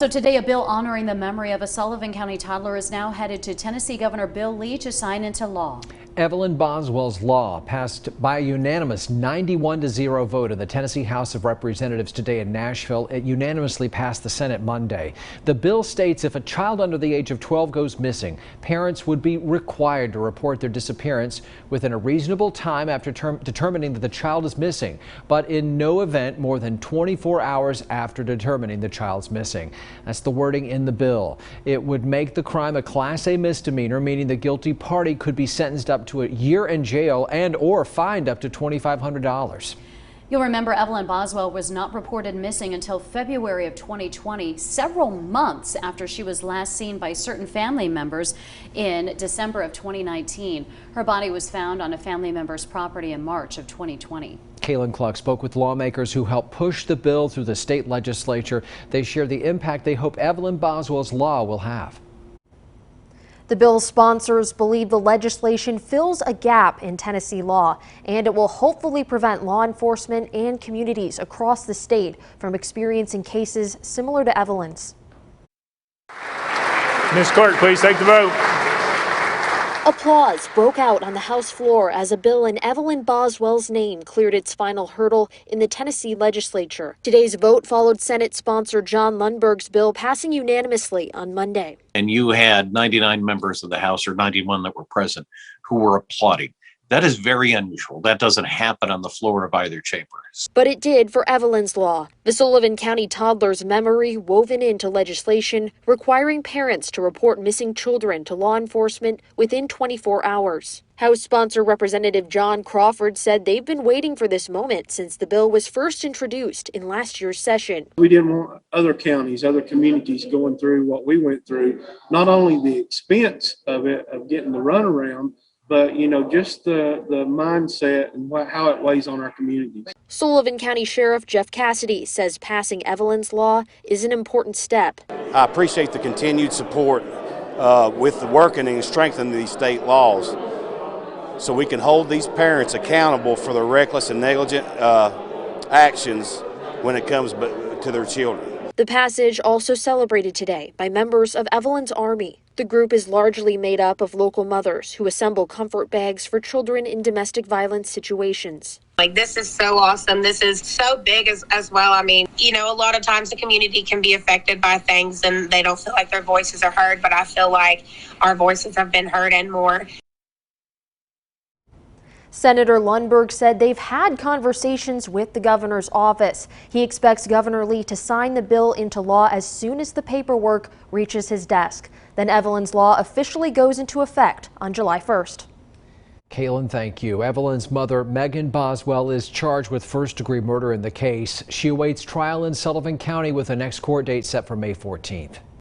So today, a bill honoring the memory of a Sullivan County toddler is now headed to Tennessee Governor Bill Lee to sign into law. Evelyn Boswell's law passed by a unanimous 91-0 vote in the Tennessee House of Representatives today in Nashville. It unanimously passed the Senate Monday. The bill states if a child under the age of 12 goes missing, parents would be required to report their disappearance within a reasonable time after determining that the child is missing, but in no event more than 24 hours after determining the child's missing. That's the wording in the bill. It would make the crime a Class A misdemeanor, meaning the guilty party could be sentenced up to a year in jail and or fined up to $2,500. You'll remember Evelyn Boswell was not reported missing until February of 2020, several months after she was last seen by certain family members in December of 2019. Her body was found on a family member's property in March of 2020. Kaylin Cluck spoke with lawmakers who helped push the bill through the state legislature. They shared the impact they hope Evelyn Boswell's law will have. The bill's sponsors believe the legislation fills a gap in Tennessee law, and it will hopefully prevent law enforcement and communities across the state from experiencing cases similar to Evelyn's. Ms. Clerk, please take the vote. Applause broke out on the House floor as a bill in Evelyn Boswell's name cleared its final hurdle in the Tennessee legislature. Today's vote followed Senate sponsor John Lundberg's bill passing unanimously on Monday. And you had 99 members of the House, or 91 that were present, who were applauding. That is very unusual. That doesn't happen on the floor of either chamber. But it did for Evelyn's law, the Sullivan County toddler's memory woven into legislation requiring parents to report missing children to law enforcement within 24 hours. House sponsor Representative John Crawford said they've been waiting for this moment since the bill was first introduced in last year's session. We didn't want other counties, other communities going through what we went through, not only the expense of it, of getting the runaround, but, just the mindset and how it weighs on our communities. Sullivan County Sheriff Jeff Cassidy says passing Evelyn's law is an important step. I appreciate the continued support with the working and strengthening these state laws so we can hold these parents accountable for their reckless and negligent actions when it comes to their children. The passage also celebrated today by members of Evelyn's Army. The group is largely made up of local mothers who assemble comfort bags for children in domestic violence situations. This is so awesome. This is so big as well. I mean, a lot of times the community can be affected by things and they don't feel like their voices are heard, but I feel like our voices have been heard and more. Senator Lundberg said they've had conversations with the governor's office. He expects Governor Lee to sign the bill into law as soon as the paperwork reaches his desk. Then Evelyn's law officially goes into effect on July 1st. Kaylin, thank you. Evelyn's mother, Megan Boswell, is charged with first-degree murder in the case. She awaits trial in Sullivan County with the next court date set for May 14th.